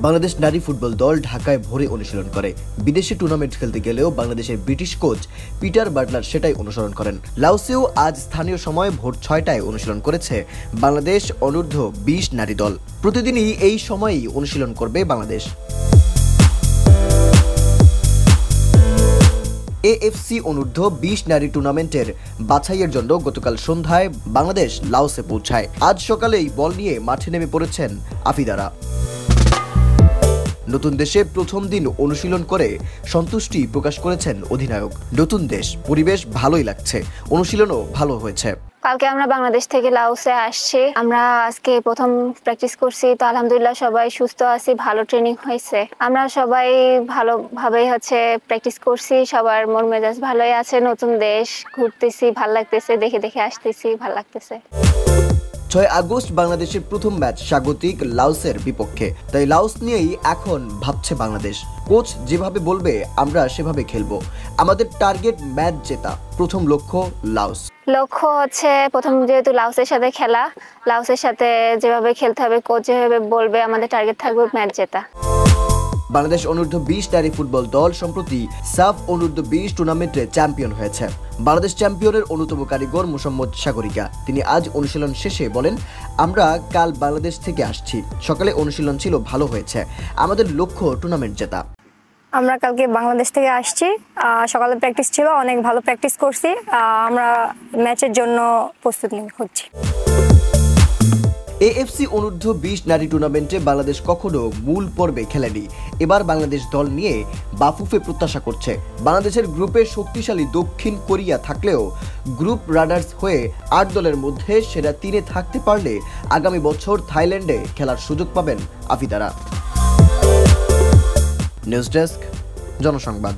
বাংলাদেশ নারী ফুটবল দল ঢাকায় ভোরে অনুশীলন করে। বিদেশি টুর্নামেন্ট খেলতে গেলেও বাংলাদেশের ব্রিটিশ কোচ পিটার বাটলার সেটাই অনুসরণ করেন। লাওসেও আজ স্থানীয় সময় ভোর ৬টায় অনুশীলন করেছে বাংলাদেশ অনূর্ধ্ব ২০ নারী দল। প্রতিদিনই এই সময়েই অনুশীলন করবে বাংলাদেশ। এএফসি অনূর্ধ্ব ২০ নারী টুর্নামেন্টের বাছাইয়ের জন্য গতকাল সন্ধ্যায় বাংলাদেশ লাওসে পৌঁছায়। আজ সকালেই বল নিয়ে মাঠে নেমে পড়েছেন আফিদারা। নতুন দেশে প্রথম দিন অনুশীলন করে সন্তুষ্টি প্রকাশ করেছেন অধিনায়ক। নতুন দেশ, পরিবেশ ভালোই লাগছে, অনুশীলনও ভালো হয়েছে। কালকে আমরা বাংলাদেশ থেকে লাওসে আসছি। আমরা আজকে প্রথম প্র্যাকটিস করছি, তো আলহামদুলিল্লাহ সবাই সুস্থ আছি, ভালো ট্রেনিং হয়েছে। আমরা সবাই ভালোভাবে প্র্যাকটিস করছি, সবার মন মেজাজ ভালোই আছে। নতুন দেশ, ঘুরতেছি, ভাল লাগতেছে, দেখে দেখে আসতেছি, ভাল লাগতেছে। ৬ আগস্ট বাংলাদেশের প্রথম ম্যাচ স্বাগতিক লাওসের বিপক্ষে, তাই লাওস নিয়েই এখন ভাবছে বাংলাদেশ। কোচ যেভাবে বলবে আমরা সেভাবে খেলবো। আমাদের টার্গেট ম্যাচ জেতা, প্রথম লক্ষ্য লাওস। লক্ষ্য প্রথম যেহেতু লাওসের সাথে খেলা, লাওসের সাথে যেভাবে খেলতে হবে, কোচ যেভাবে বলবে, আমাদের টার্গেট থাকবে ম্যাচ জেতা। বাংলাদেশ অনূর্ধ্ব ২০ নারী ফুটবল দল সম্প্রতি সাফ অনূর্ধ্ব ২০ টুর্নামেন্টে চ্যাম্পিয়ন হয়েছে। বাংলাদেশ চ্যাম্পিয়নের অন্যতম কারিগর মোসাম্মদ সাগরিকা। তিনি আজ অনুশীলন শেষে বলেন, আমরা কাল বাংলাদেশ থেকে আসছি, সকালে অনুশীলন ছিল, ভালো হয়েছে। আমাদের লক্ষ্য টুর্নামেন্ট জেতা। আমরা কালকে বাংলাদেশ থেকে আসছি, সকালে প্র্যাকটিস ছিল, অনেক ভালো প্র্যাকটিস করছি। আমরা ম্যাচের জন্য প্রস্তুতি হচ্ছি। এএফসি অনূর্ধ্ব ২০ নারী টুর্নামেন্টে বাংলাদেশ কখনো মূল পর্বে খেলেনি। এবার বাংলাদেশ দল নিয়ে বাফুফে প্রত্যাশা করছে। বাংলাদেশের গ্রুপে শক্তিশালী দক্ষিণ কোরিয়া থাকলেও গ্রুপ রানার্স হয়ে ৮ দলের মধ্যে সেরা ৩-এ থাকতে পারলে আগামী বছর থাইল্যান্ডে খেলার সুযোগ পাবেন আফিদারা। News desk, জনসংবাদ।